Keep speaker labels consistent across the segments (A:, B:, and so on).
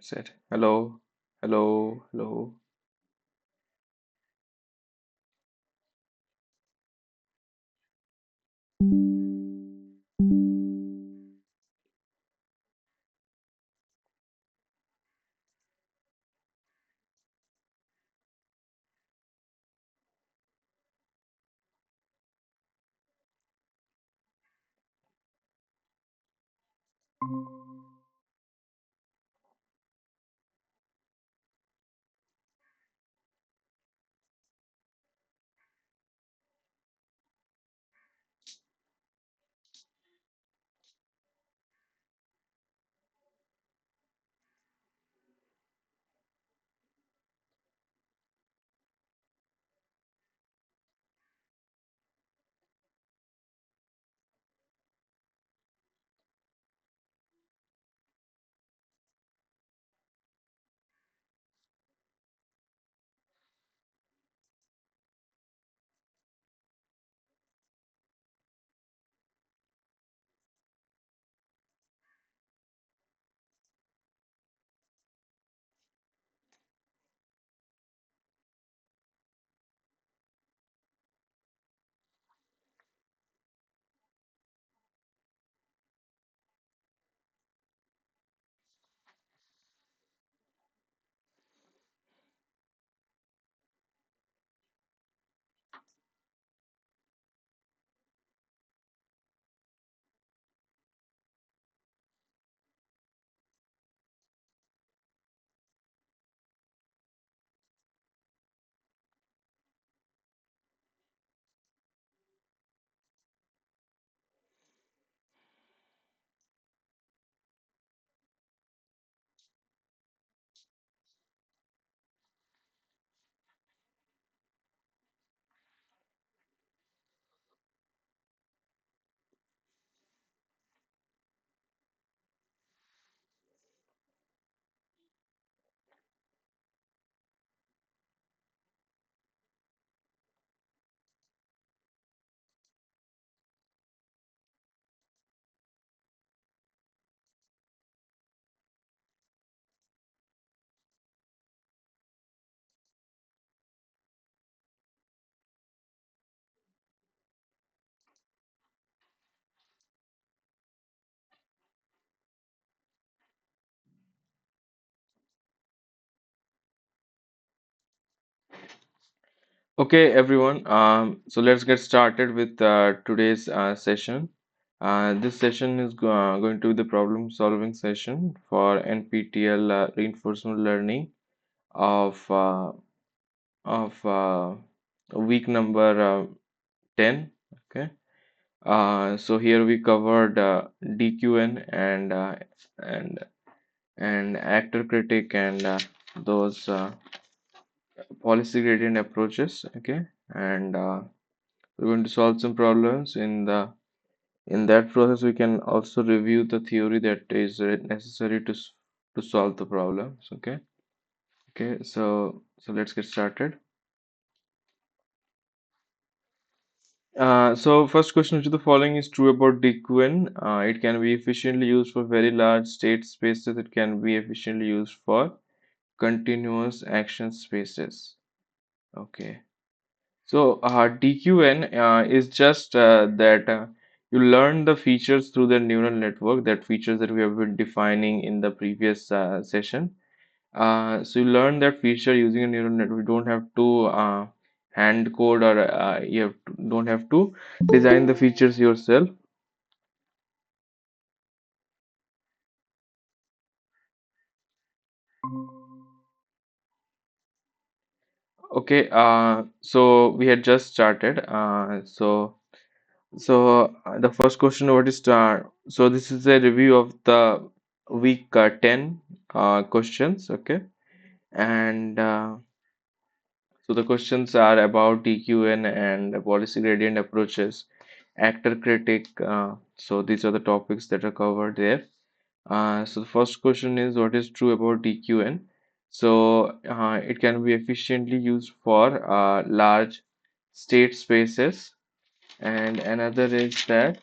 A: Said hello, hello, hello. Okay, everyone. So let's get started with today's session. This session is going to be the problem solving session for NPTEL reinforcement learning of uh, of week number 10. Okay. So here we covered DQN and and actor critic and those policy gradient approaches. Okay, and we're going to solve some problems in that process. We can also review the theory that is necessary to solve the problems. Okay. Okay, so let's get started. So first question, which of the following is true about DQN? It can be efficiently used for very large state spaces. It can be efficiently used for continuous action spaces. Okay. So DQN is just that you learn the features through the neural network, that features that we have been defining in the previous session. So you learn that feature using a neural network. You don't have to hand code or don't have to design the features yourself. Okay, so we had just started. So the first question, what is so this is a review of the week 10 questions, okay? And so the questions are about DQN and policy gradient approaches, actor critic. So these are the topics that are covered there. So the first question is, what is true about DQN? So it can be efficiently used for large state spaces, and another is that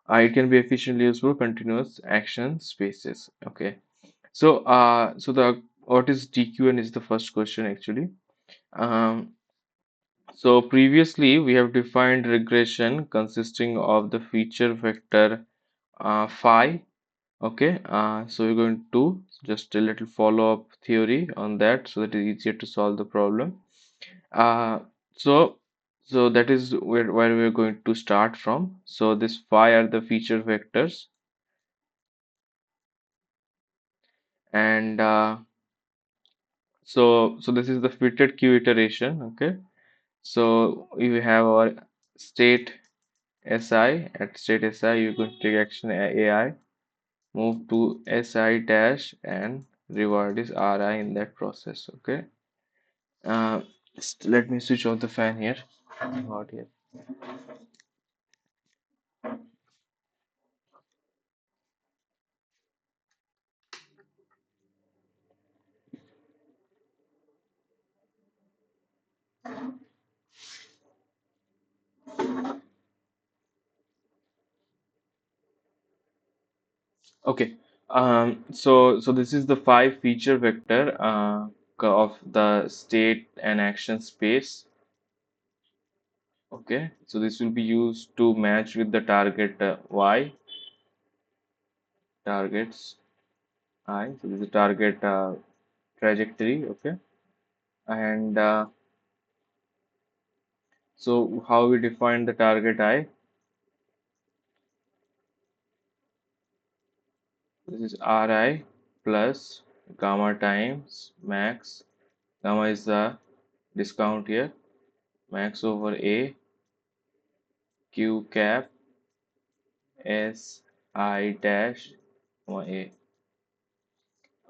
A: it can be efficiently used for continuous action spaces. Okay. So the what is DQN is the first question actually. Um, so previously we have defined regression consisting of the feature vector phi. Okay, so we're going to just a little follow-up theory on that so that it's easier to solve the problem. Uh, so so that is where we're going to start from. So this phi are the feature vectors, and so this is the fitted Q iteration. Okay, so we have our state SI. At state SI, you're going to take action AI, move to SI dash, and reward is RI in that process. Okay. Let me switch off the fan here. Hot here. Okay. So this is the five feature vector of the state and action space. Okay. So this will be used to match with the target Y, targets I. So this is the target trajectory. Okay. And so how we define the target I? This is Ri plus gamma times max. Gamma is the discount here. Max over A Q cap S I dash comma A.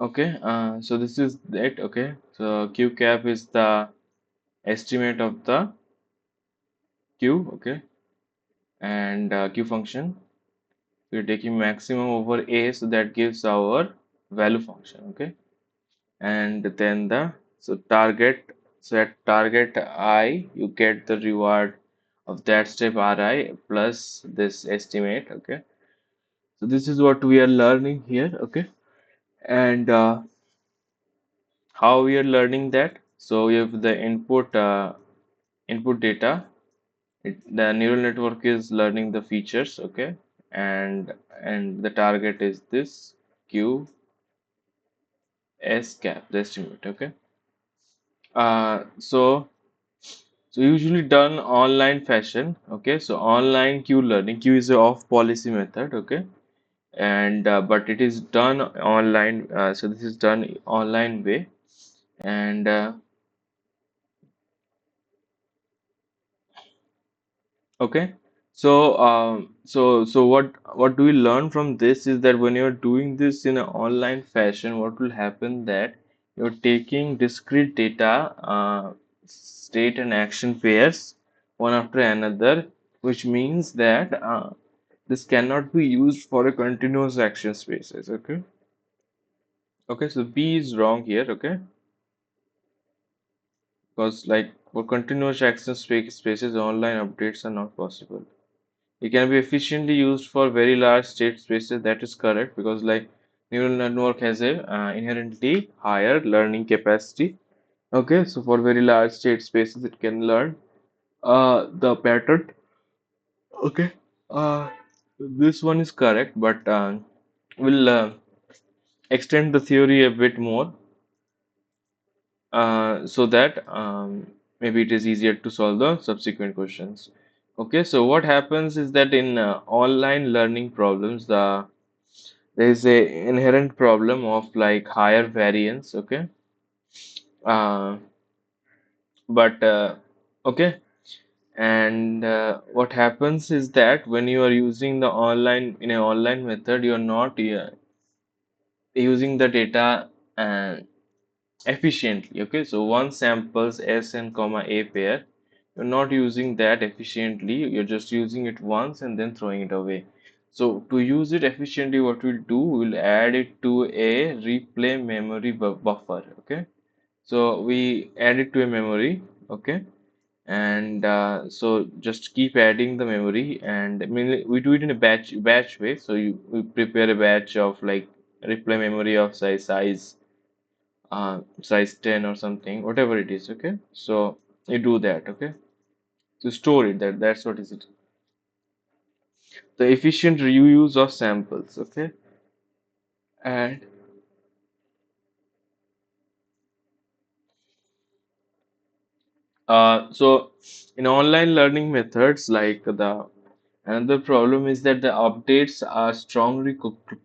A: Okay, so this is it. Okay, so Q cap is the estimate of the Q. Okay, and Q function. We're taking maximum over A, so that gives our value function. Okay, and then the so target. So at target I, you get the reward of that step Ri plus this estimate. Okay, so this is what we are learning here. Okay, and how we are learning that? So we have the input data. The neural network is learning the features. Okay, and the target is this Q S cap, the estimate. Okay, so usually done online fashion. Okay, so online Q learning. Q is a off policy method. Okay, and but it is done online. So this is done online way, and okay. So what do we learn from this is that when you're doing this in an online fashion, what will happen that you're taking discrete data, state and action pairs, one after another, which means that this cannot be used for a continuous action spaces. Okay. Okay. So B is wrong here. Okay, because like for continuous action spaces, online updates are not possible. It can be efficiently used for very large state spaces. That is correct because like neural network has a inherently higher learning capacity. Okay, so for very large state spaces, it can learn the pattern. Okay, this one is correct, but we'll extend the theory a bit more so that maybe it is easier to solve the subsequent questions. Okay, so what happens is that in online learning problems, there is a inherent problem of like higher variance. Okay, uh, but okay, and what happens is that when you are using the online in an online method, you are not using the data uh, efficiently. Okay, so one samples S and comma A pair, you're not using that efficiently, you're just using it once and then throwing it away. So to use it efficiently, what we'll do, we'll add it to a replay memory buffer. Okay, so we add it to a memory. Okay, and so just keep adding the memory, and I mean we do it in a batch way. So we prepare a batch of like replay memory of size 10 or something, whatever it is. Okay, so you do that. Okay, to store it. That's what is it. The efficient reuse of samples. Okay, and so in online learning methods, like the another problem is that the updates are strongly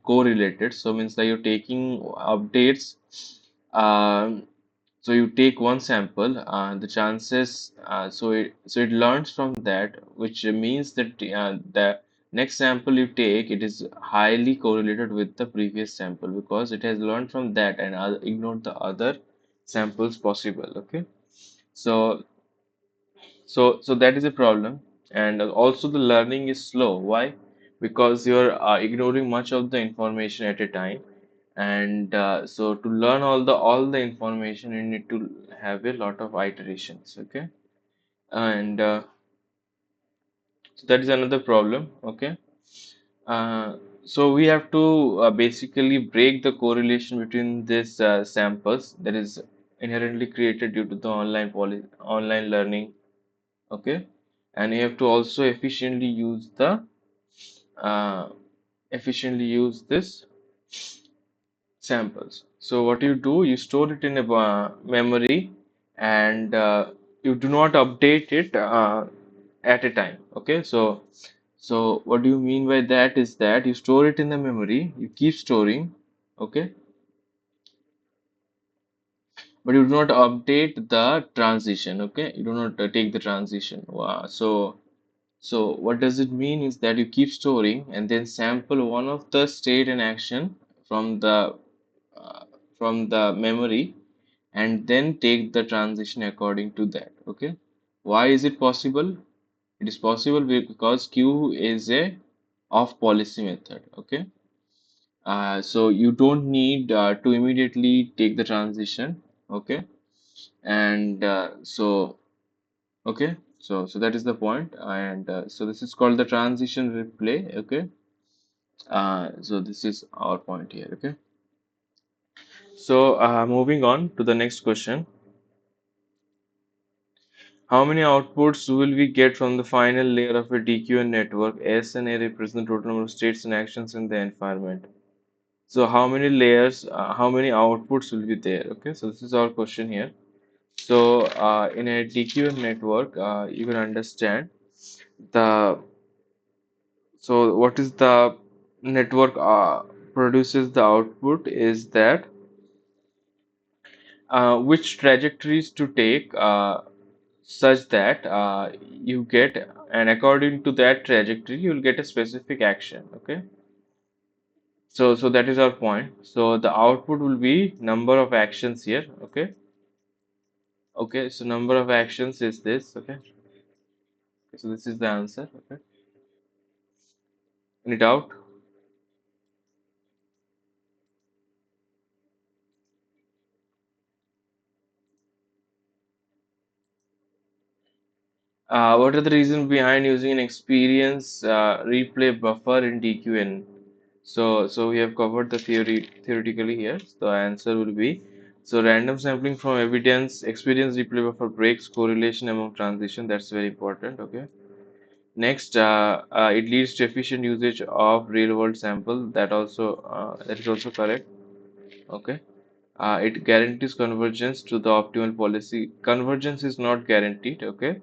A: correlated. So means that you're taking updates. Um, so you take one sample, the chances, so it learns from that, which means that the next sample you take, it is highly correlated with the previous sample because it has learned from that and ignored the other samples possible. Okay, so so that is a problem, and also the learning is slow. Why? Because you're ignoring much of the information at a time, and so to learn all the information, you need to have a lot of iterations. Okay, and so that is another problem. Okay, uh, so we have to basically break the correlation between these samples that is inherently created due to the online learning. Okay, and you have to also uh, efficiently use this samples. So what you do, you store it in a memory, and you do not update it at a time. Okay, so what do you mean by that is that you store it in the memory, you keep storing. Okay, but you do not update the transition. Okay, you do not take the transition. Wow. So what does it mean is that you keep storing and then sample one of the state and action from uh, the memory, and then take the transition according to that. Okay, why is it possible? It is possible because Q is a off policy method. Okay, so you don't need to immediately take the transition. Okay, and okay, so that is the point, and so this is called the transition replay. Okay, so this is our point here. Okay, so moving on to the next question. How many outputs will we get from the final layer of a DQN network? S and A represent the total number of states and actions in the environment. So how many layers, how many outputs will be there? Okay, so this is our question here. So in a DQN network, you can understand the so what is the network produces the output is that which trajectories to take such that you get, and according to that trajectory you will get a specific action. Okay, so that is our point. So the output will be number of actions here. Okay, okay, so number of actions is this. Okay, so this is the answer. Okay, any doubt? What are the reasons behind using an experience replay buffer in DQN? So we have covered the theoretically here. The answer will be, so random sampling from evidence experience replay buffer breaks correlation among transition. That's very important. Okay. Next, it leads to efficient usage of real world sample. That is also correct. Okay. It guarantees convergence to the optimal policy. Convergence is not guaranteed. Okay,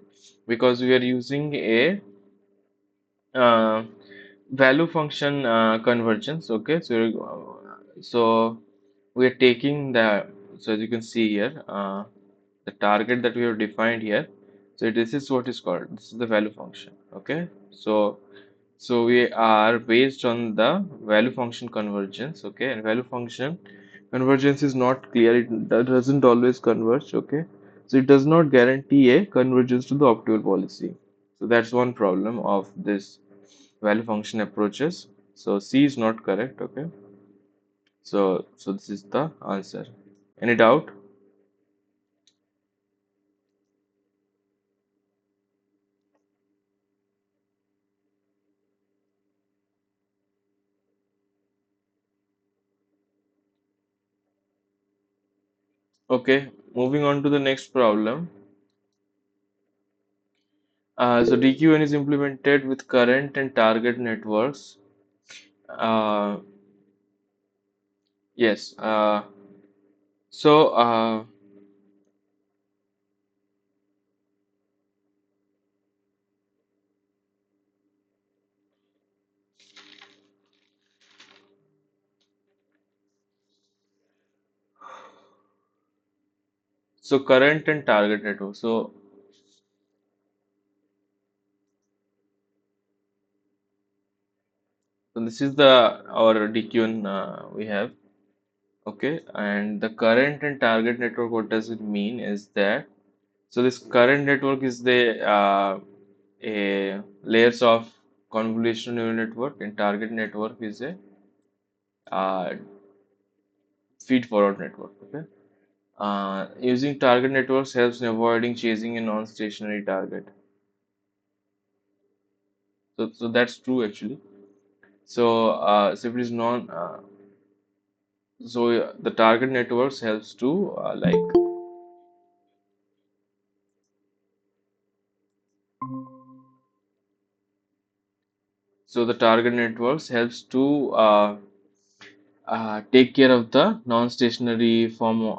A: because we are using a uh, value function convergence. Okay, so we are taking the, so as you can see here, the target that we have defined here. So this is what is called, this is the value function. Okay, so we are based on the value function convergence. Okay, and value function convergence is not clear. It doesn't always converge. Okay, so it does not guarantee a convergence to the optimal policy. So that's one problem of this value function approaches. So C is not correct. Okay, so this is the answer. Any doubt? Okay, moving on to the next problem. So DQN is implemented with current and target networks. Uh, yes. So uh, so current and target network. So this is the our DQN we have. Okay, and the current and target network. What does it mean? Is that so this current network is the a layers of convolutional neural network, and target network is a uh, feed forward network. Okay. Using target networks helps in avoiding chasing a non-stationary target. So that's true actually. So if it is non, the target networks helps to so the target networks helps to take care of the non-stationary form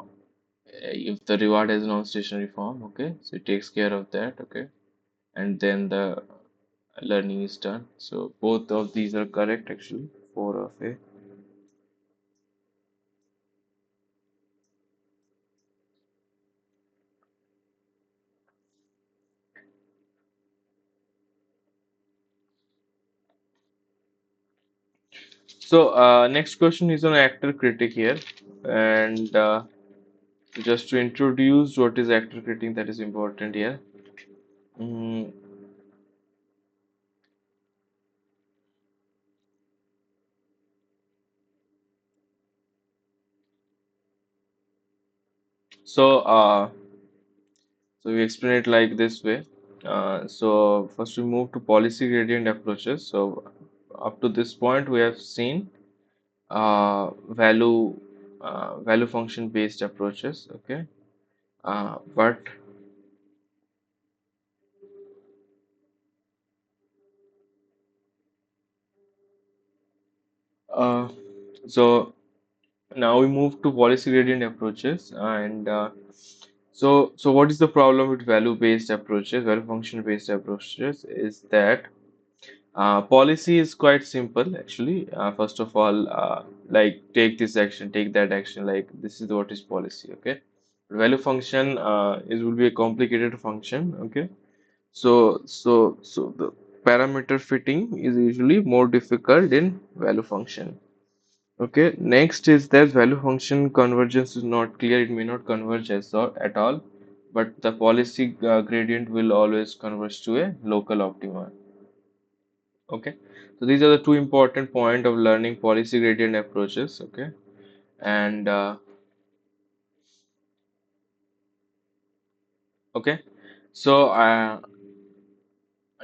A: if the reward has non-stationary form. Okay, so it takes care of that. Okay, and then the learning is done. So both of these are correct actually. Four of A. So next question is on actor critic here, and just to introduce what is actor critic, that is important here. Mm, so uh, so we explain it like this way. So first we move to policy gradient approaches. So up to this point we have seen value function based approaches. Okay, but uh, so now we move to policy gradient approaches, and so what is the problem with value-based approaches, value function-based approaches? Is that policy is quite simple actually. First of all, like take this action, take that action. Like this is what is policy. Okay, value function is will be a complicated function. Okay, so the parameter fitting is usually more difficult in value function. Okay, next is that value function convergence is not clear. It may not converge at all, but the policy gradient will always converge to a local optima. Okay, so these are the two important point of learning policy gradient approaches. Okay, and okay, so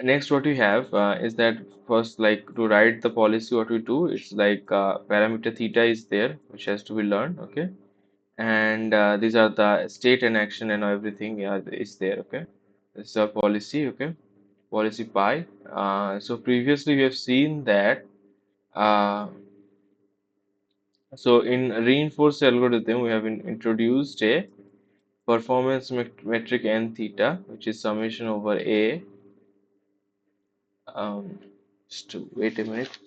A: next what we have is that first like to write the policy, what we do, it's like parameter theta is there which has to be learned. Okay, and these are the state and action and everything, yeah, is there. Okay, this is our policy. Okay, policy pi. So previously we have seen that uh, so in reinforced algorithm we have introduced a performance metric n theta, which is summation over a, um, wait a minute.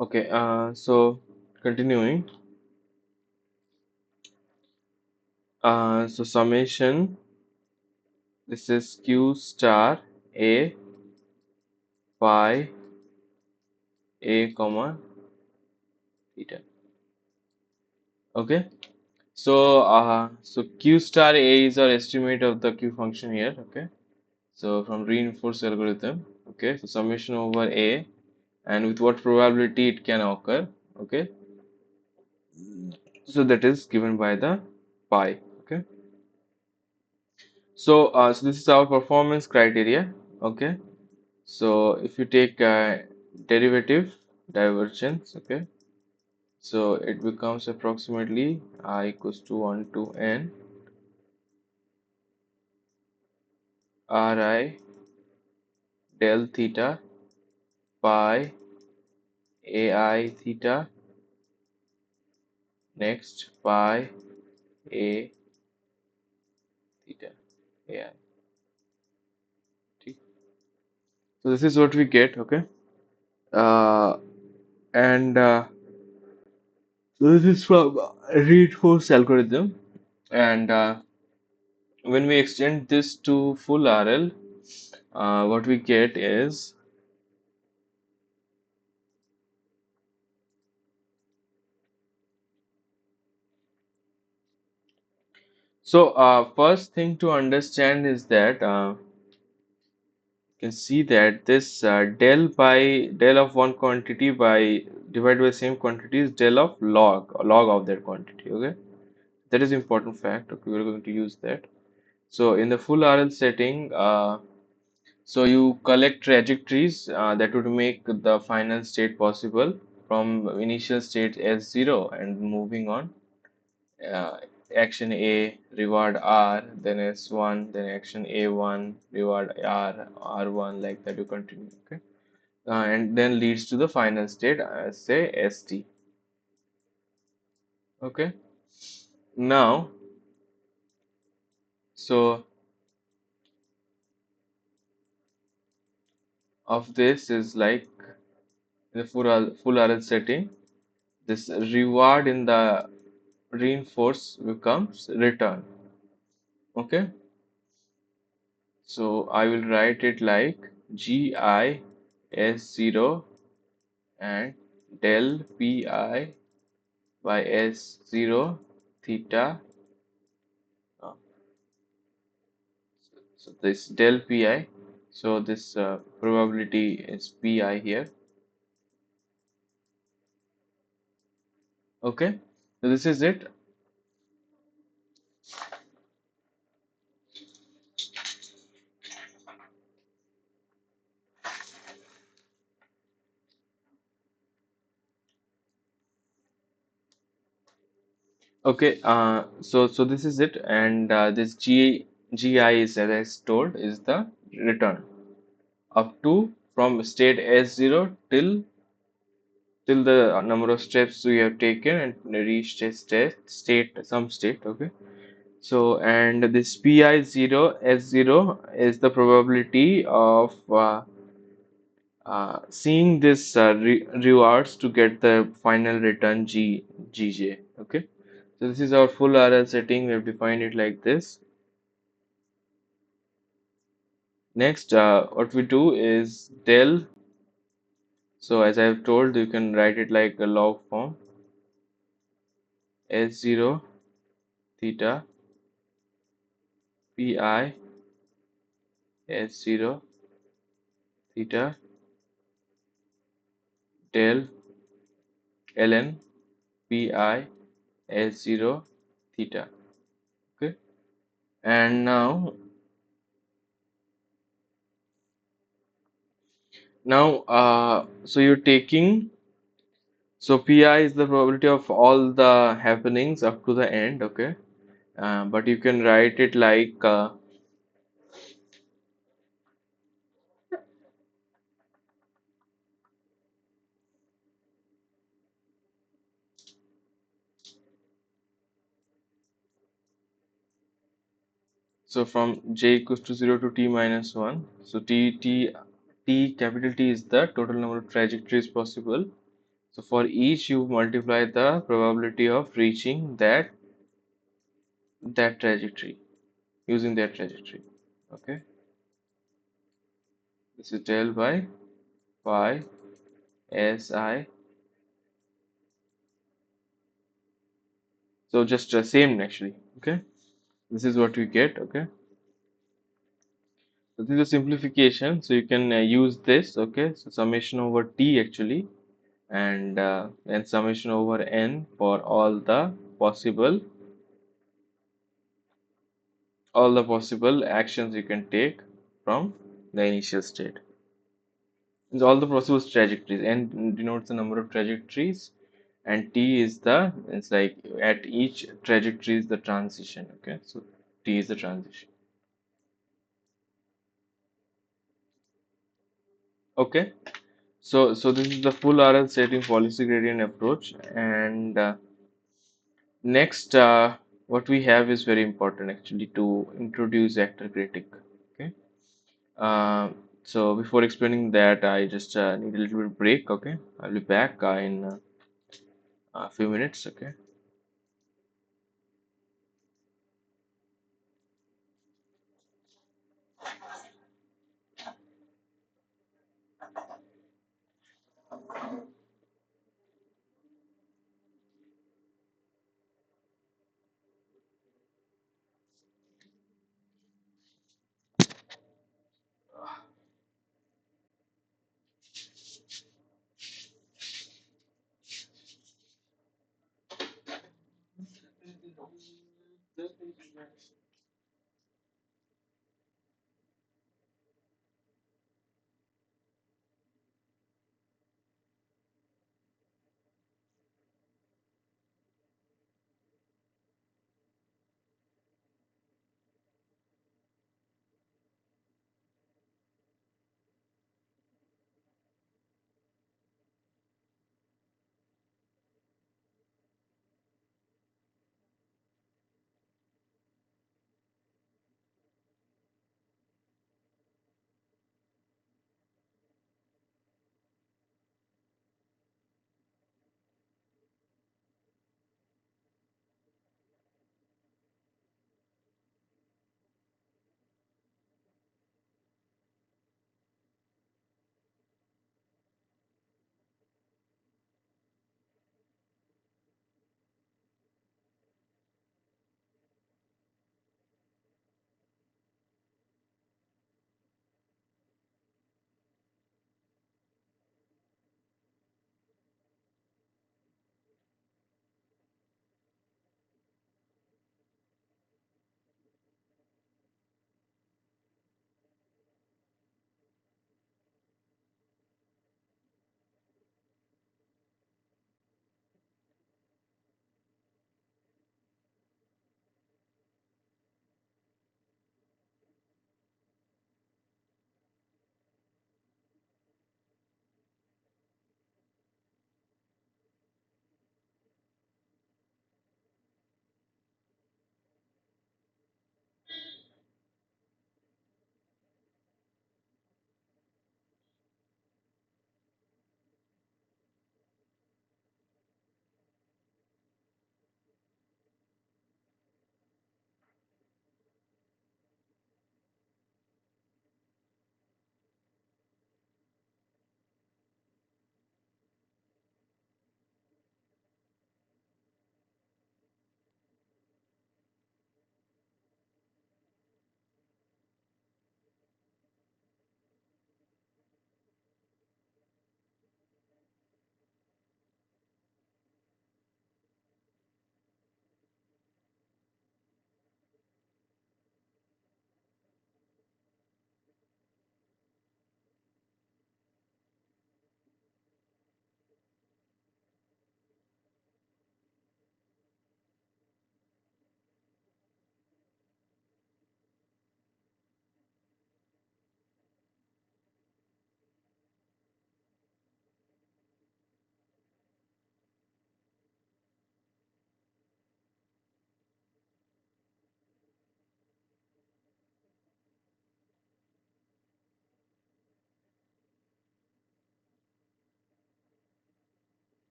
A: Okay, so continuing, so summation, this is q star a pi a comma theta. Okay, so q star a is our estimate of the q function here. Okay, so from reinforced algorithm. Okay, so summation over a and with what probability it can occur. Okay, so that is given by the pi. Okay, so this is our performance criteria. Okay, so if you take derivative divergence, okay, so it becomes approximately I equals to 1 to n ri del theta pi ai theta next pi a theta ai. So this is what we get, okay, uh, and so this is from reinforced algorithm, and when we extend this to full RL, what we get is first thing to understand is that you can see that this del of one quantity by divided by same quantity is del of log of that quantity. Okay, that is important fact. Okay, we're going to use that. So in the full RL setting, so you collect trajectories that would make the final state possible from initial state S0 and moving on. Uh, Action A, reward R, then S1, then action A1, reward R, R1, like that you continue. Okay, and then leads to the final state, say ST. Okay, now so of this is like the full RL setting. This reward in the reinforce becomes return. Okay, so I will write it like gi s0 and del pi by s0 theta. uh, so this del pi, so this probability is pi here. Okay, so this is it. Okay, so this is it, and this gi is, as I told, is the return up to from state S0 till the number of steps we have taken and reached a some state. Okay, so and this pi 0 S0 is the probability of seeing this rewards to get the final return gj. Okay, so this is our full RL setting. We have defined it like this. Next, what we do is del. So as I have told, you can write it like a log form S0 theta pi S0 theta del ln pi S0 theta. Okay, and now so you're taking, so pi is the probability of all the happenings up to the end. Okay, but you can write it like so from j equals to 0 to t minus 1. So t capital T is the total number of trajectories possible So for each you multiply the probability of reaching that trajectory, using that trajectory. Okay, this is del by pi si. So just same actually. Okay, this is what we get. Okay, so this is a simplification. So you can use this. Okay, so summation over t actually, and summation over n for all the possible actions you can take from the initial state. It's all the possible trajectories. N denotes the number of trajectories, and T is it's like at each trajectory is the transition. Okay, so T is the transition. Okay, so this is the full RL setting policy gradient approach, and next what we have is very important actually to introduce actor critic. Okay, uh, so before explaining that, I just need a little bit break. Okay, I'll be back in a few minutes. Okay.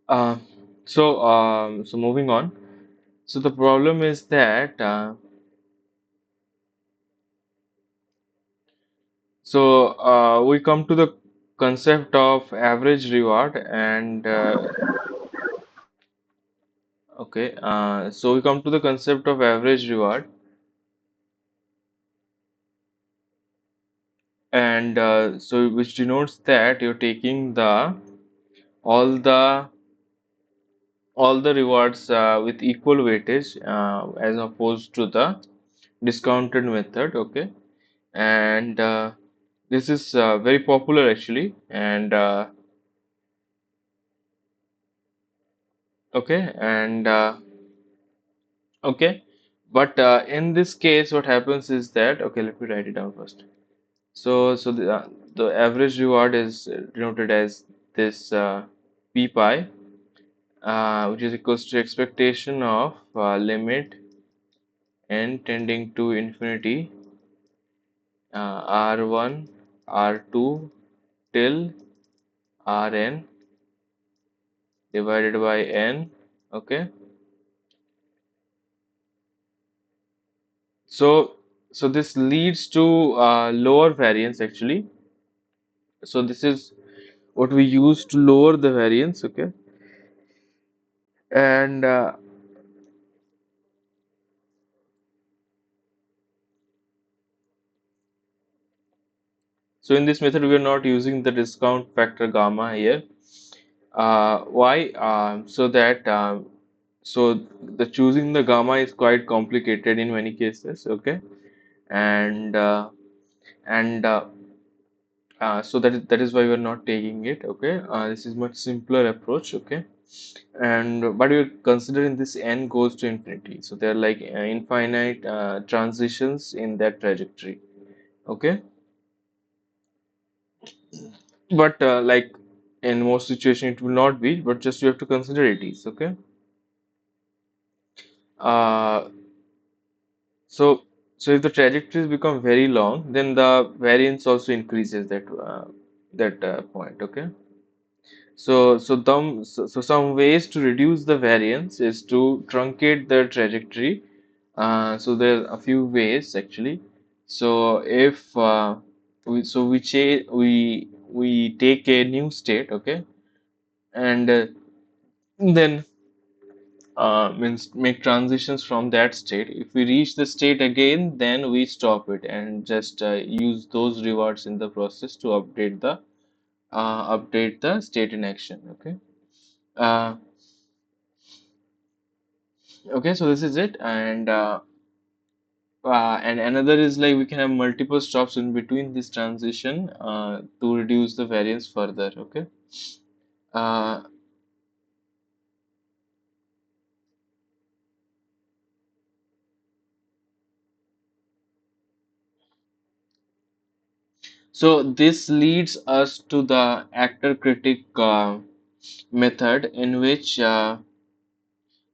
A: Uh, so moving on. So the problem is that we come to the concept of average reward and okay. So we come to the concept of average reward and so which denotes that you're taking the all the all the rewards with equal weightage as opposed to the discounted method. Okay, and this is very popular actually and okay and okay, but in this case what happens is that okay, let me write it down first. So the average reward is denoted as this p pi which is equals to expectation of limit n tending to infinity r1 r2 till rn divided by n. Okay, so so this leads to lower variance actually. So this is what we use to lower the variance. Okay, and so in this method we are not using the discount factor gamma here. Why? So that so the choosing the gamma is quite complicated in many cases. Okay, and and so that is why we are not taking it. Okay, this is much simpler approach. Okay, and but we're considering this n goes to infinity, so there are like infinite transitions in that trajectory. Okay, but like in most situation it will not be, but just you have to consider it is. Okay, uh, so so if the trajectories become very long, then the variance also increases that point. Okay, so some ways to reduce the variance is to truncate the trajectory. So there are a few ways actually. So if we take a new state. Okay, and then means make transitions from that state. If we reach the state again, then we stop it and just use those rewards in the process to update the state in action. Okay. Uh, okay. So this is it, and another is like we can have multiple stops in between this transition to reduce the variance further. Okay. Uh, so this leads us to the actor critic method in which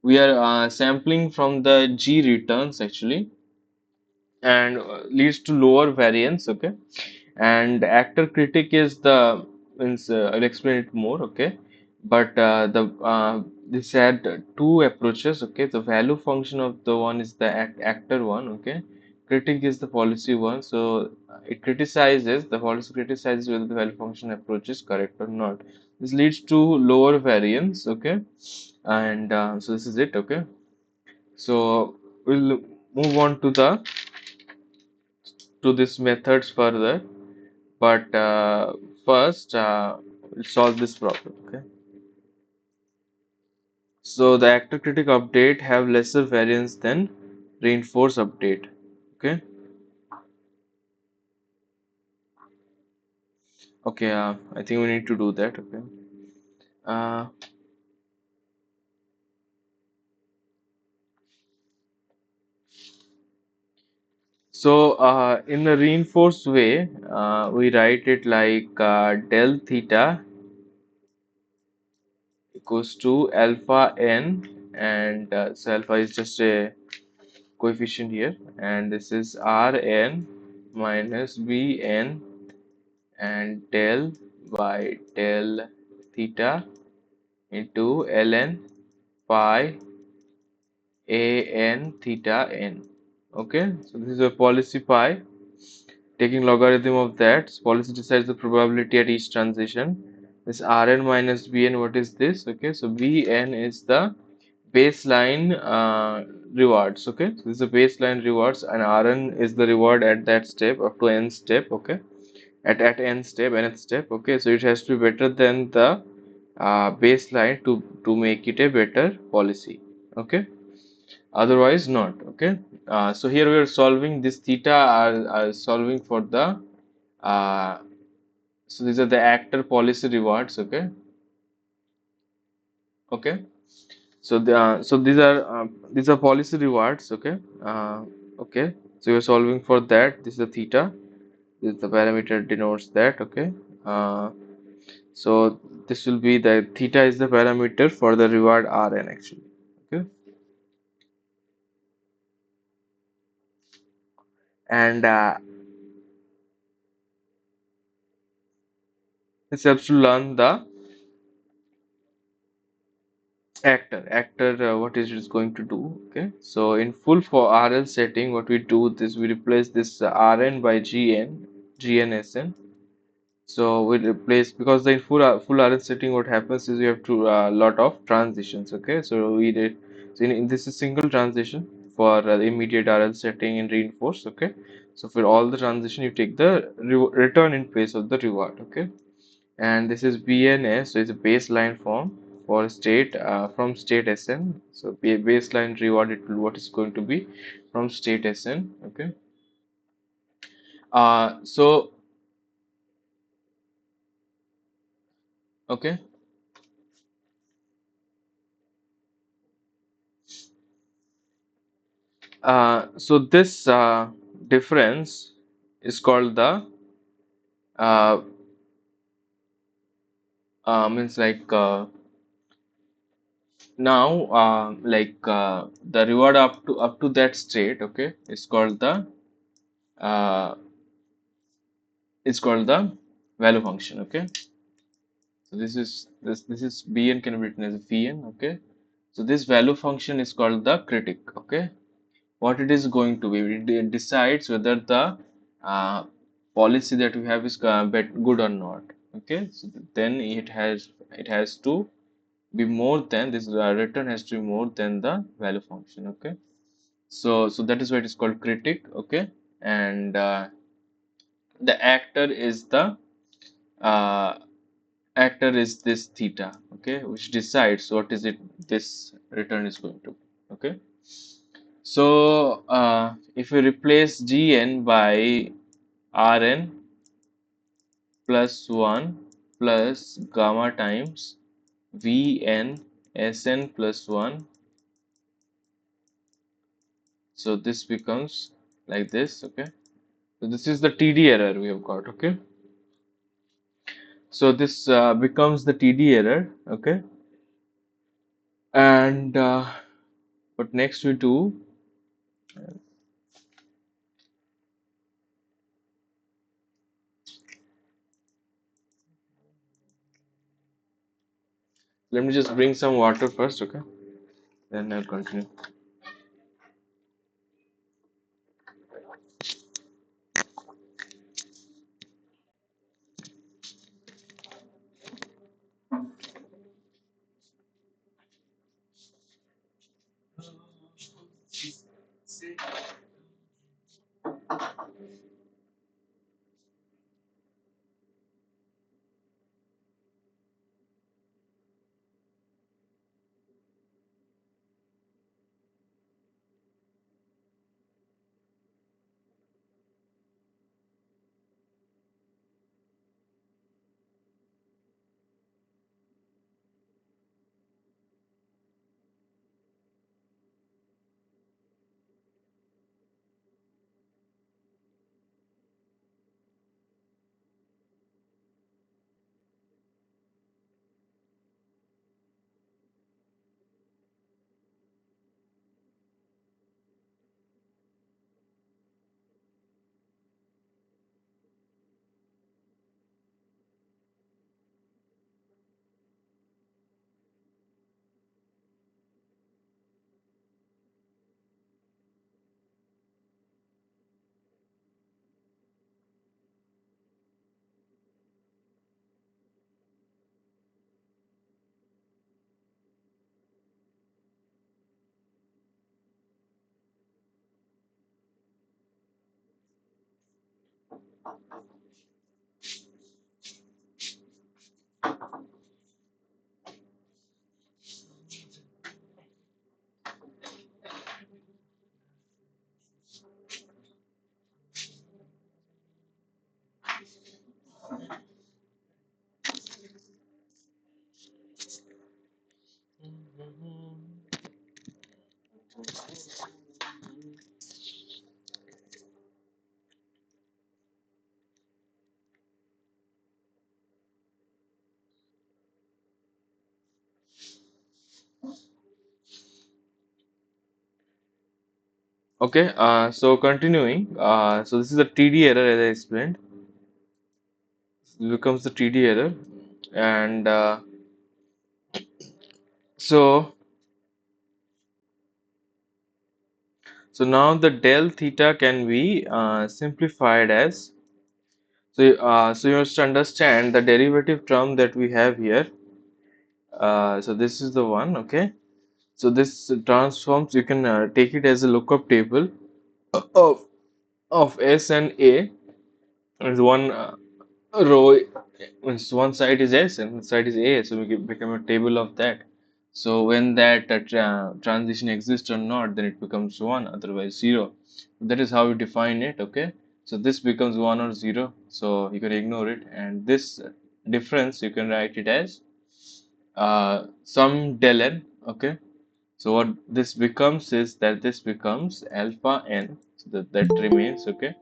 A: we are sampling from the G returns actually and leads to lower variance. Okay, and actor critic is the means I'll explain it more. Okay, but the this had two approaches. Okay, the value function of the one is the actor one. Okay, critic is the policy one. So it criticizes the policy criticizes whether the value function approach is correct or not. This leads to lower variance. Okay, and so this is it. Okay, so we'll move on to this methods further, but first we'll solve this problem. Okay. So the actor critic update have lesser variance than reinforce update. Okay. Okay. I think we need to do that. Okay. Uh, so in the reinforced way, we write it like del theta equals to alpha n, and so alpha is just a coefficient here, and this is Rn minus Bn and del by del theta into ln pi an theta n. Okay, so this is a policy pi. Taking logarithm of that, policy decides the probability at each transition. This Rn minus Bn, what is this? Okay, so Bn is the baseline rewards. Okay, so this is a baseline rewards, and Rn is the reward at that step up to n step. Okay, at n step, nth step. Okay, so it has to be better than the baseline to make it a better policy. Okay, otherwise not. Okay, so here we are solving this theta are solving for the uh, so these are the actor policy rewards. Okay, okay. So these are policy rewards. Okay, okay. So you're solving for that. This is the theta. This is the parameter denotes that. Okay. Uh, so this will be the theta is the parameter for the reward Rn actually. Okay, and this helps to learn the actor what is it going to do. Okay, so in full for RL setting, what we do this we replace this Rn by GNSN. So we replace because the full RL setting, what happens is you have to lot of transitions. Okay, so we did so in this is single transition for immediate RL setting in reinforce. Okay, so for all the transition you take the return in place of the reward. Okay, and this is BNS, so it's a baseline form for state from state SN. So baseline reward it will what is going to be from state SN. Okay, so okay. So this difference is called the uh, means like now the reward up to that state. Okay, uh, it's called the value function. Okay, so this is Bn can be written as Vn. Okay, so this value function is called the critic. Okay, what it is going to be, it decides whether the uh, policy that we have is good or not. Okay, so then it has to be more than this return has to be more than the value function. Okay, so that is why it is called critic. Okay, and the uh, actor is this theta. Okay, which decides what is it this return is going to be. Okay, so if we replace Gn by Rn plus 1 plus gamma times Vn Sn plus 1, so this becomes like this. Okay, so this is the TD error we have got. Okay, so this becomes the TD error. Okay, and what next we do, let me just bring some water first. Okay, then I'll continue. Okay, so continuing, so this is a TD error as I explained. It becomes the TD error, and so so now the del theta can be simplified as so you must understand the derivative term that we have here. So this is the one, okay. So this transforms. You can take it as a lookup table of S and A. There's one row, means one side is S and one side is A, so we can become a table of that. So when that transition exists or not, then it becomes 1, otherwise 0. That is how we define it, okay? So this becomes 1 or 0, so you can ignore it. And this difference, you can write it as some del n, okay? So what this becomes is that this becomes alpha n, so that remains, okay?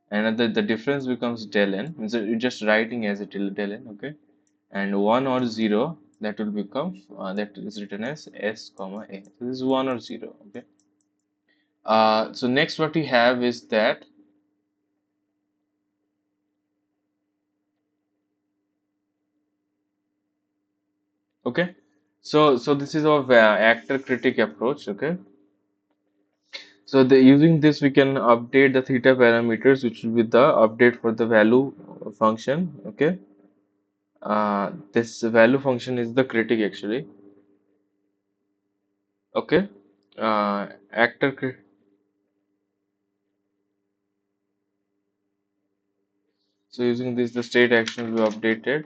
A: And the difference becomes del n, so you're just writing as a del n, okay? And 1 or 0, that will become that is written as s comma a. So this is 1 or 0, okay? So next what we have is that, okay? So this is our actor critic approach, okay? So using this we can update the theta parameters, which will be the update for the value function, okay? This value function is the critic actually, okay? Actor crit So using this, the state action will be updated.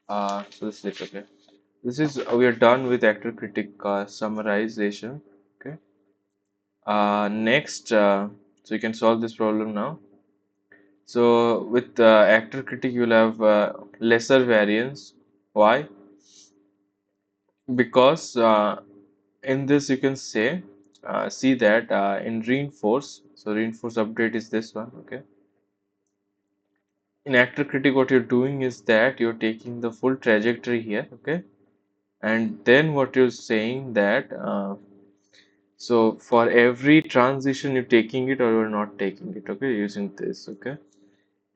A: So this is it, okay. This is we are done with actor critic summarization. Okay. Next, so you can solve this problem now. So with actor critic, you'll have lesser variance. Why? Because in this you can say see that in reinforce. So reinforce update is this one. Okay. In actor critic, what you're doing is that you're taking the full trajectory here. Okay, and then what you're saying that so for every transition you're taking it or you're not taking it, okay, using this, okay.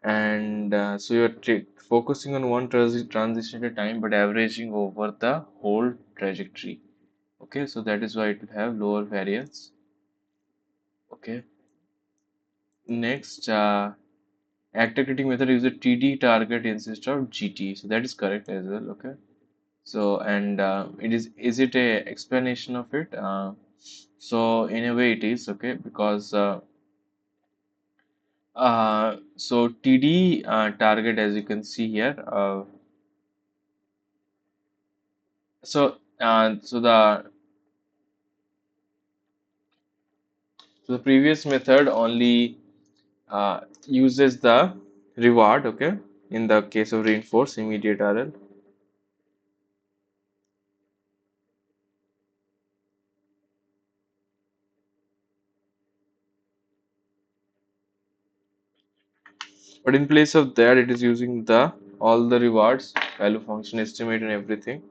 A: And so you're focusing on one transition at a time but averaging over the whole trajectory, okay. So that is why it will have lower variance, okay. Next, actor critic method uses TD target instead of GT, so that is correct as well, okay. So and is it a explanation of it? So in a way it is, okay, because so TD target, as you can see here, so the previous method only uses the reward, okay, in the case of reinforce immediate RL. But in place of that, it is using the all the rewards, value function estimate and everything.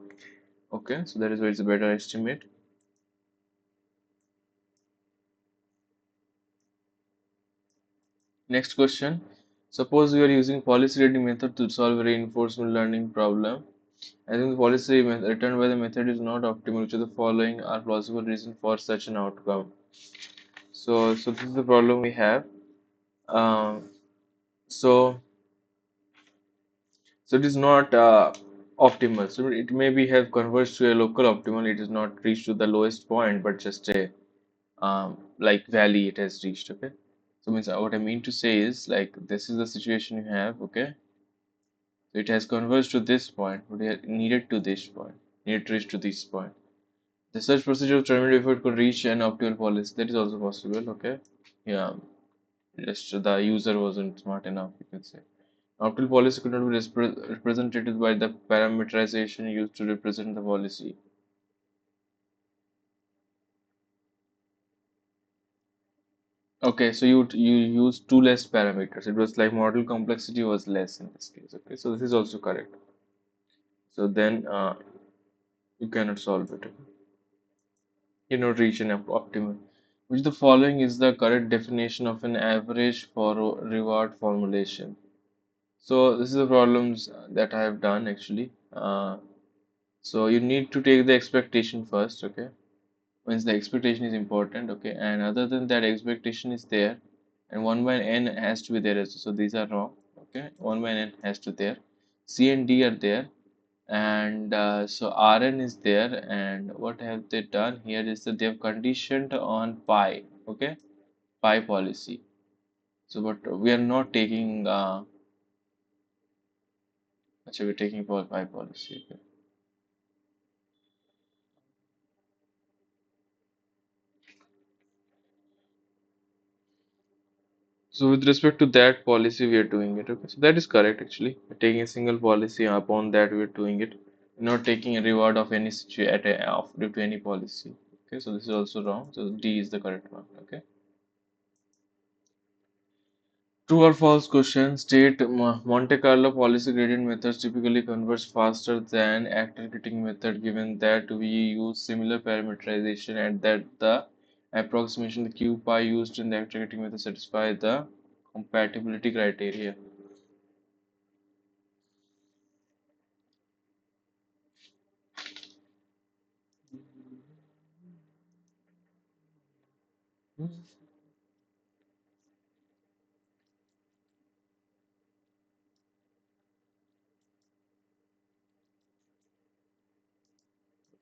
A: Okay, so that is why it's a better estimate. Next question. Suppose we are using policy rating method to solve a reinforcement learning problem. I think the policy returned by the method is not optimal. Which of the following are plausible reasons for such an outcome? So this is the problem we have. Um, so so it is not optimal. So it maybe have converged to a local optimal. It is not reached to the lowest point, but just a like valley it has reached. Okay. So means what I mean to say is like this is the situation you have, okay? So it has converged to this point, but it needed to this point, needed to reach to this point. The search procedure of terminated before it could reach an optimal policy. That is also possible, okay? Yeah, just the user wasn't smart enough, you could say. Optimal policy could not be represented by the parameterization used to represent the policy. Okay, so you use two less parameters. It was like model complexity was less in this case. Okay, so this is also correct. So then you cannot solve it. You not reach an optimal. Which the following is the correct definition of an average for reward formulation. So this is the problems that I have done actually. So you need to take the expectation first. Okay, means the expectation is important. Okay, and other than that expectation is there, and 1 by n has to be there as well. So these are wrong. Okay, 1 by n has to there. C and D are there, and so Rn is there. And what have they done here is that they have conditioned on pi. Okay, pi policy. So but we are not taking. Actually, we're taking for pi policy. Okay. So with respect to that policy, we are doing it. Okay, so that is correct actually. We're taking a single policy upon that we are doing it. We're not taking a reward of any due to any policy. Okay, so this is also wrong. So D is the correct one. Okay. True or false question. State Monte Carlo policy gradient methods typically converge faster than actor critical method given that we use similar parameterization and that the approximation the Q pi used in the actor critical method satisfy the compatibility criteria.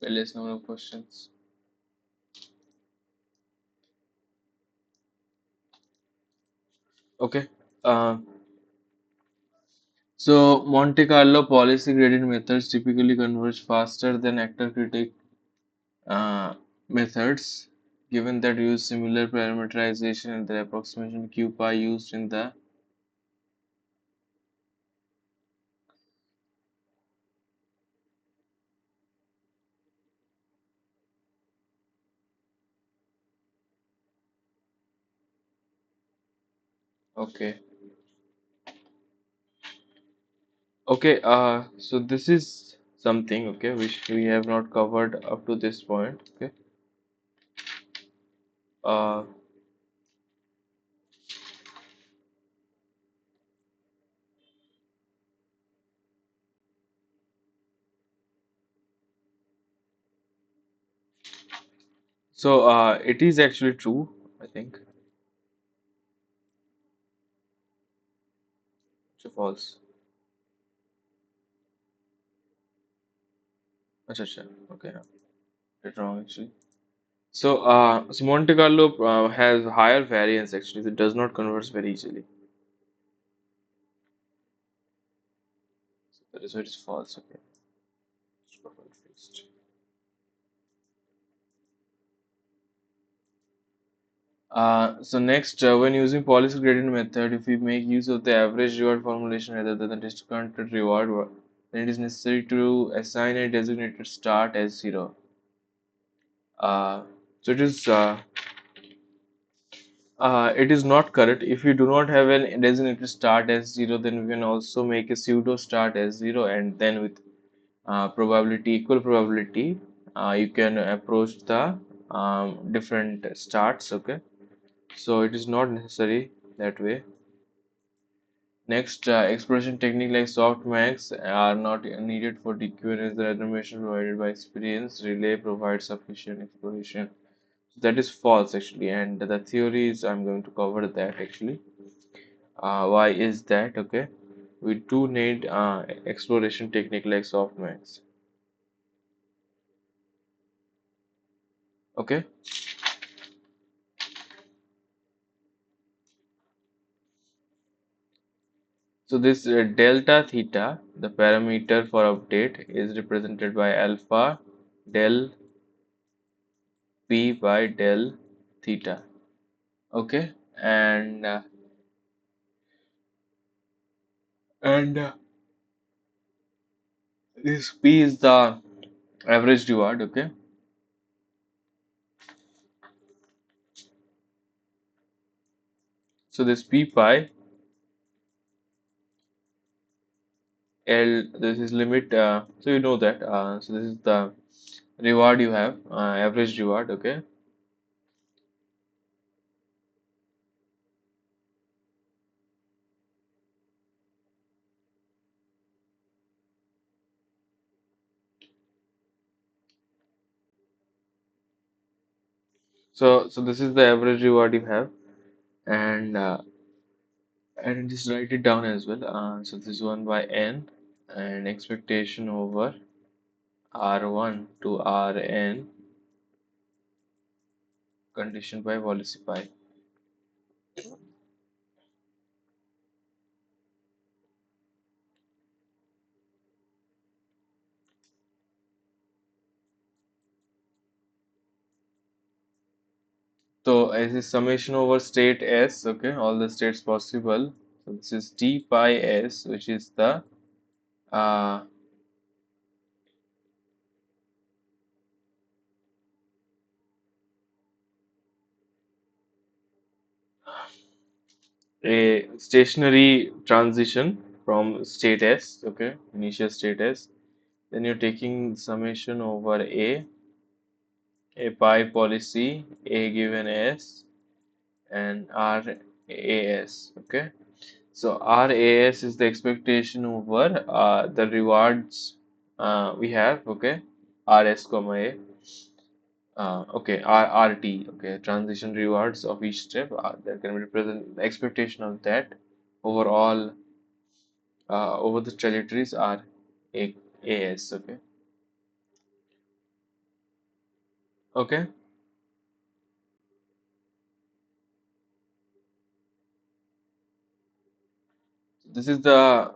A: Okay, less number of questions. Okay. Uh, so Monte Carlo policy gradient methods typically converge faster than actor critic uh, methods, given that use similar parameterization and the approximation Q pi used in the. Okay. Okay. So this is something okay which we have not covered up to this point. Okay. Uh, so it is actually true. I think it's false. Acha, acha. Okay. It's wrong actually. So Monte Carlo has higher variance actually. It does not converge very easily. That is why it is false. Okay. So next, when using policy gradient method, if we make use of the average reward formulation rather than the discounted reward, then it is necessary to assign a designated start as zero. Uh, so it is not correct. If we do not have an designated start as zero, then we can also make a pseudo start as zero, and then with probability equal probability, you can approach the different starts. Okay, so it is not necessary that way. Next, exploration technique like softmax are not needed for DQN as the information provided by experience relay provides sufficient exploration. That is false actually, and the theories I'm going to cover that actually. Why is that? Okay, we do need exploration technique like softmax. Okay, So this delta theta, the parameter for update, is represented by alpha del p by del theta. Okay, and this p is the average reward. Okay, so this p pi l, this is limit. So you know that. So this is the reward you have, average reward. Okay, so this is the average reward you have, and just write it down as well. So this is 1 by n, and expectation over R1 to Rn conditioned by policy pi. So as a summation over state S, okay, all the states possible. So this is d pi S, which is the uh, a stationary transition from state S, okay, initial state S. Then you're taking summation over a pi policy, A given S, and RAS, okay. So RAS is the expectation over the rewards we have, okay, RS comma A. Okay, RT, okay, transition rewards of each step that can represent the expectation of that overall over the trajectories are AS, okay. Okay, this is the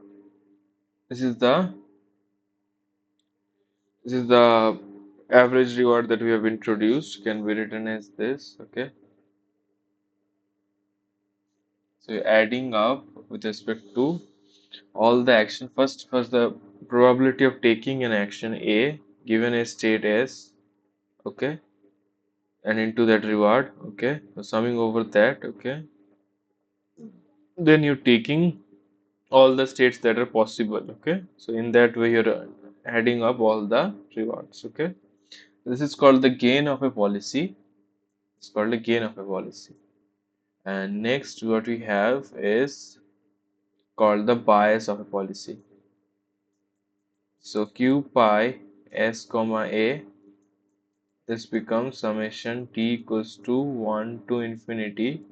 A: this is the this is the average reward that we have introduced can be written as this, okay. So you're adding up with respect to all the action. First the probability of taking an action A given a state S, okay, and into that reward, okay. So summing over that, okay. Then you're taking all the states that are possible, okay. So in that way you're adding up all the rewards, okay. This is called the gain of a policy. It's called the gain of a policy. And next what we have is called the bias of a policy. So q pi s comma a, this becomes summation t equals to 1 to infinity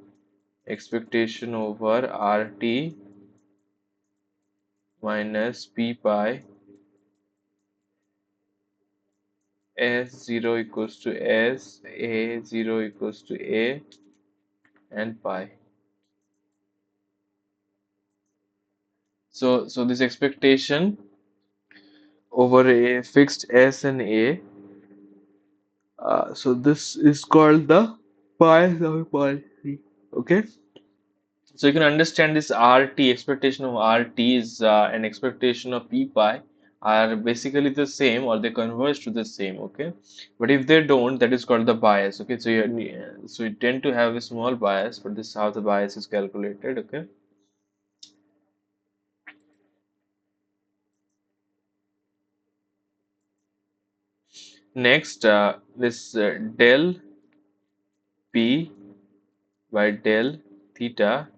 A: expectation over rt minus p pi s0 equals to s, a0 equals to a, and pi. So this expectation over a fixed s and a, so this is called the bias of a policy. Okay. So you can understand this RT, expectation of RT is an expectation of P pi are basically the same or they converge to the same, okay? But if they don't, that is called the bias, okay? So you tend to have a small bias, but this is how the bias is calculated, okay? Next, this del P by del theta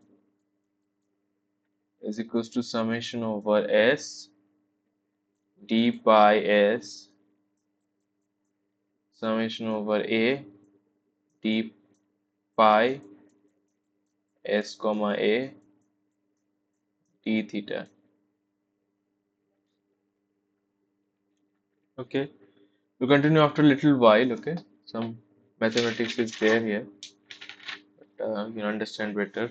A: is equals to summation over S d pi S summation over A d pi S comma A d theta. Okay, we continue after a little while. Okay, some mathematics is there here, but you understand better.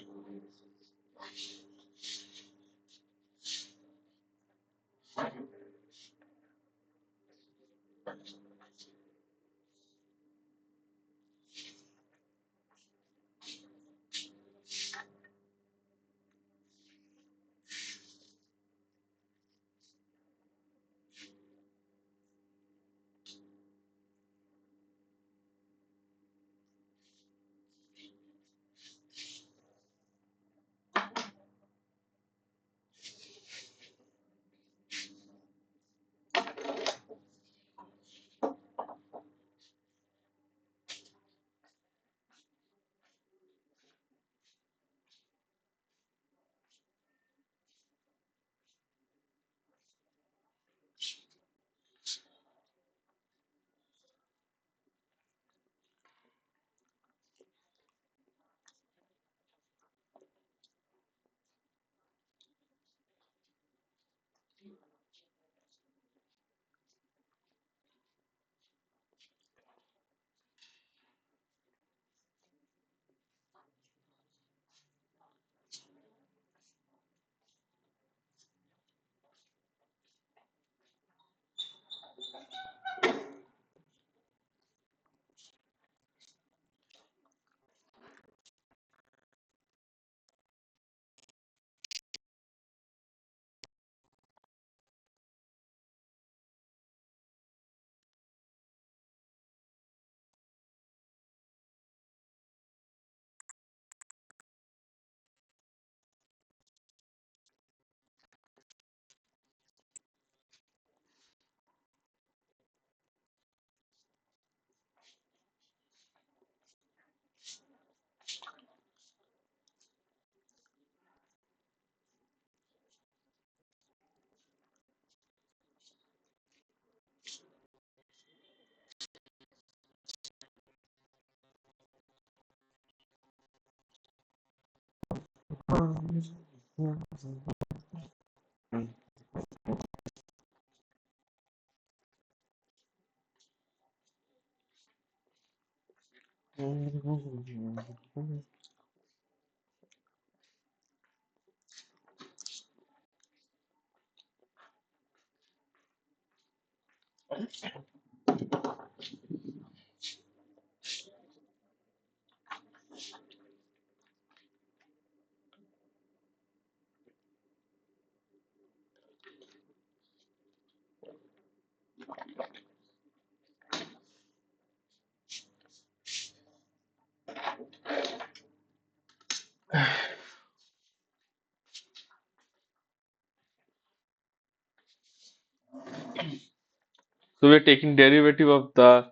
A: So we're taking derivative of the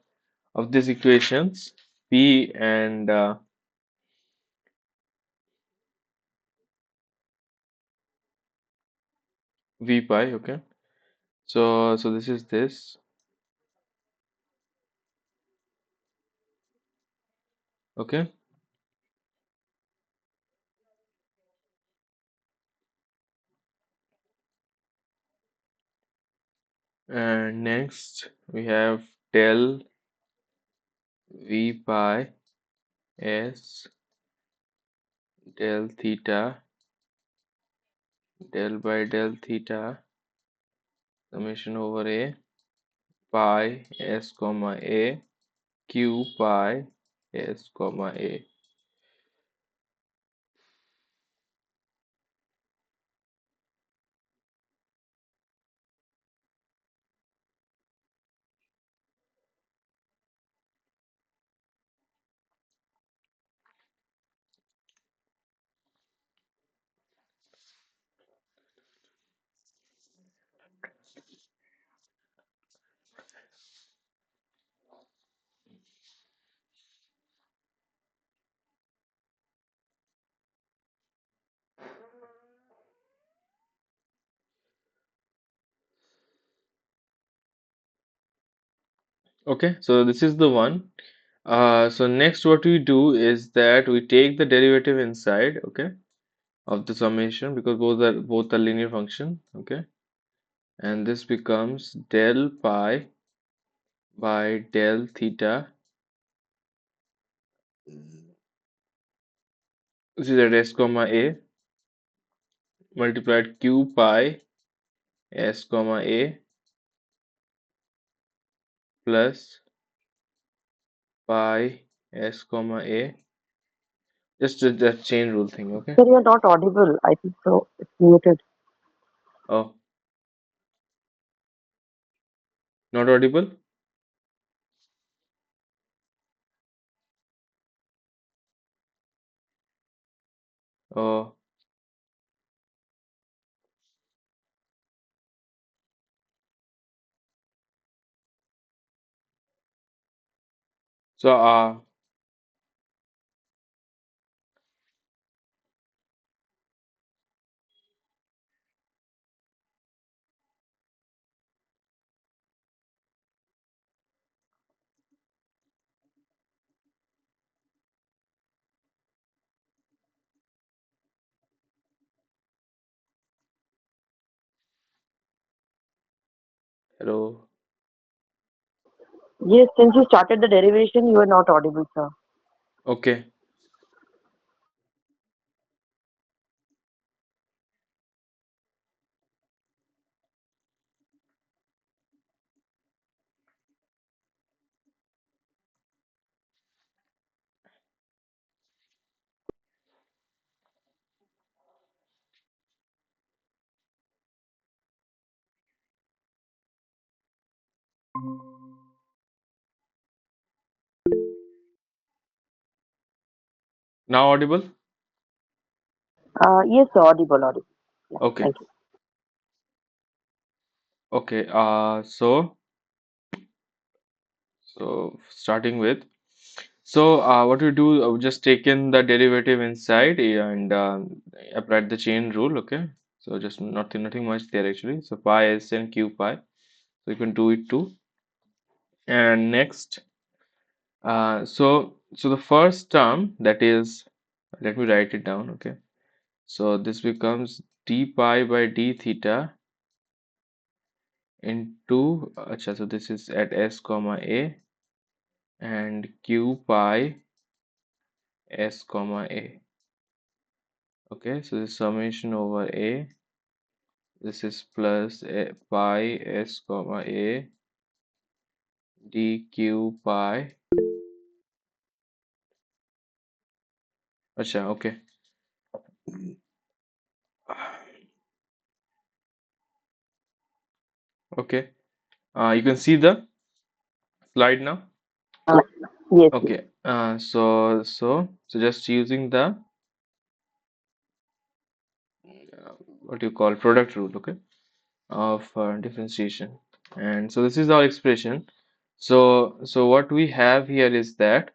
A: of these equations p and v pi. Okay. So this is this. Okay. And next we have del v pi s del theta del by del theta summation over a pi s comma a q pi s comma a. Okay, so this is the one. So next what we do is that we take the derivative inside, okay, of the summation because both are linear function, okay, and this becomes del pi by del theta, which is at s comma a multiplied q pi s comma a plus pi s comma a. Just the chain rule thing, okay?
B: Sir, you're not audible. I think so. It's muted.
A: Oh, not audible? Oh, so hello.
B: Yes, since you started the derivation, you are not audible, sir.
A: Okay, now audible?
B: Yes, sir, audible, audible. Yeah,
A: Okay,
B: thank you.
A: okay. So starting with. So what we do, we just taken the derivative inside and applied the chain rule. Okay, so just nothing much there actually. So pi s and q pi. So you can do it too. And next, so the first term that is, let me write it down. Okay, So this becomes d pi by d theta into, acha, so this is at s comma a, and q pi s comma a. Okay, so the summation over a, this is plus a, pi s comma a dq pi. Acha, okay. Okay, you can see the slide now.
B: Uh, yes, yes.
A: Okay, so just using the what you call product rule, okay, of differentiation. And so this is our expression. So what we have here is that,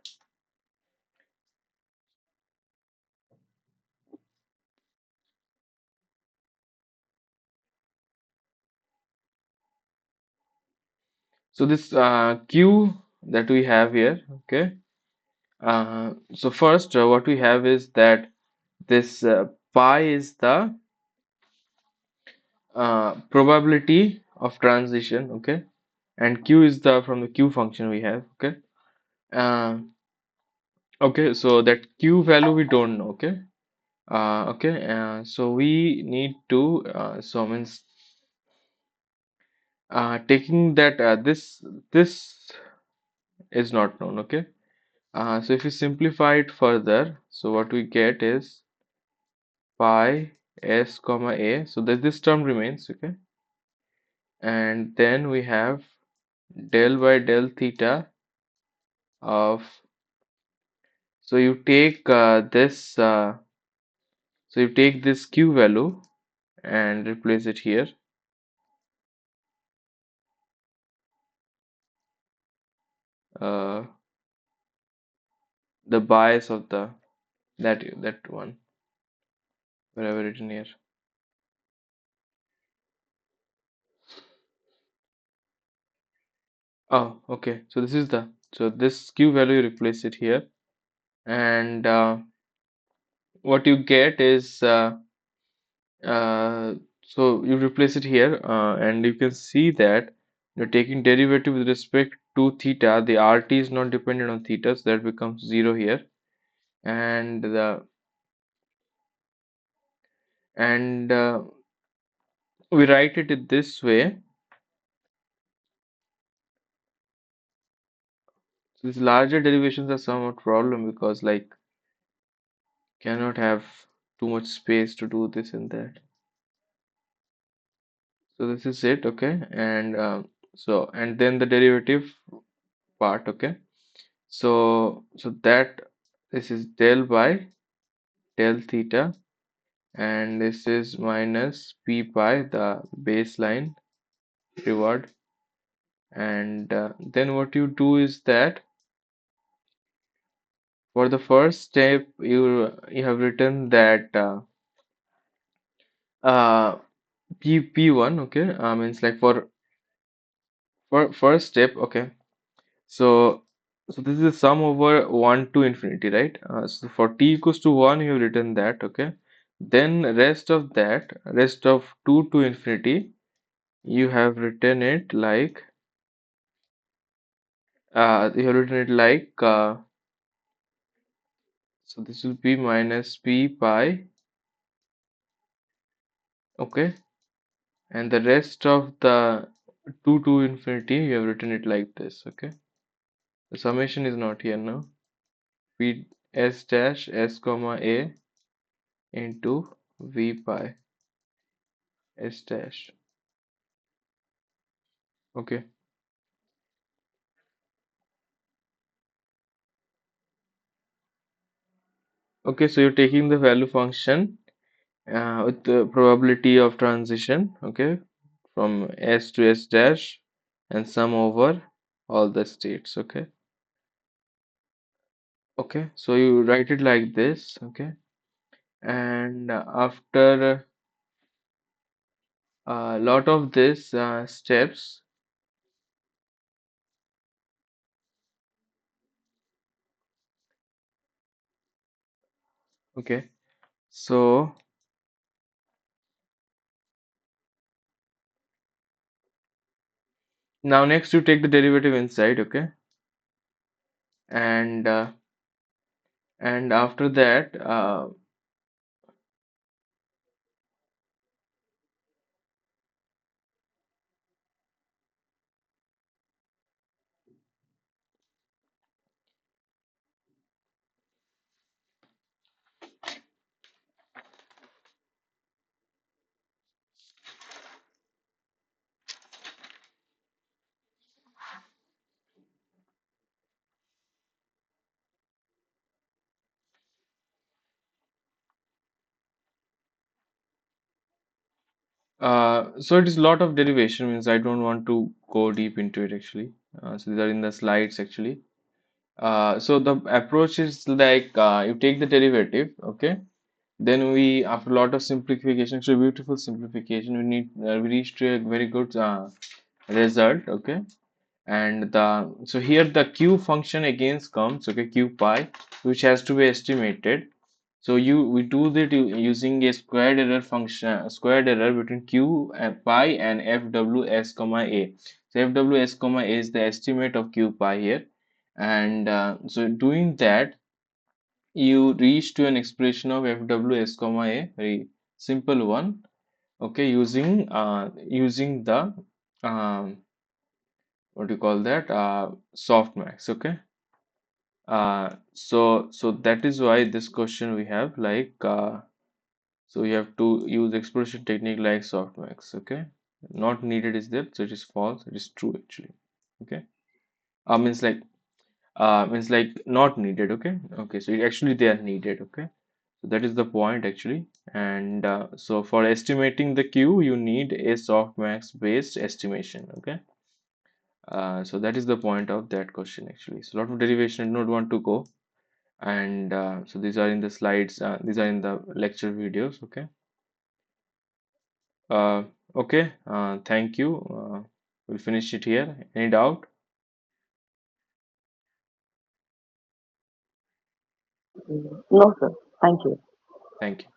A: so this q that we have here, okay. So first, what we have is that this pi is the probability of transition, okay, and q is the from the q function we have, okay. Uh, okay, so that q value we don't know, okay. Okay, so we need to so means taking that this is not known, okay. So if you simplify it further, so what we get is pi s comma a, so that this term remains, okay, and then we have del by del theta of, so you take this so you take this q value and replace it here, uh, the bias of the that one whatever written here. Oh, okay, so this is the, so this q value, you replace it here, and what you get is uh, so you replace it here, and you can see that you're taking derivative with respect to theta. The RT is not dependent on theta, so that becomes 0 here, and the and we write it in this way. So these larger derivations are somewhat problem because like cannot have too much space to do this and that. So this is it, okay, and so and then the derivative part, okay. So that this is del by del theta, and this is minus p pi, the baseline reward, and then what you do is that for the first step you have written that uh, p1, okay, means like for first step, okay. So, so this is a sum over 1 to infinity, right? So for t equals to 1, you have written that, okay. Then rest of that, rest of 2 to infinity, you have written it like, so this will be minus p pi, okay. And the rest of the 2 to infinity, you have written it like this, okay. The summation is not here now. P s dash s comma a into v pi s dash. Okay. Okay, so you're taking the value function with the probability of transition, okay, from S to S dash and sum over all the states, okay. Okay, so you write it like this, okay, and after a lot of this steps, okay, so Now next you take the derivative inside, okay, and after that, so it is a lot of derivation, means I don't want to go deep into it actually. So these are in the slides actually. So the approach is like you take the derivative, okay. Then we, after a lot of simplification, so beautiful simplification, we reached a very good result, okay. And the so here the q function again comes, okay, q pi, which has to be estimated. So we do that using a squared error function, squared error between q and pi and fws comma a. So fws comma a is the estimate of q pi here, and so doing that you reach to an expression of fws comma a, very simple one, okay, using the what do you call that, softmax, okay. So that is why this question we have like so you have to use expression technique like softmax, okay. Not needed is there, so it is false, it is true actually, okay. Means like not needed, okay. Okay, so actually they are needed, okay. So that is the point actually. And so for estimating the q you need a softmax based estimation, okay. So that is the point of that question actually. So a lot of derivation I don't want to go, and so these are in the slides, these are in the lecture videos, okay. uh, okay, thank you. We'll finish it here. Any doubt?
B: No, sir. Thank you.
A: Thank you.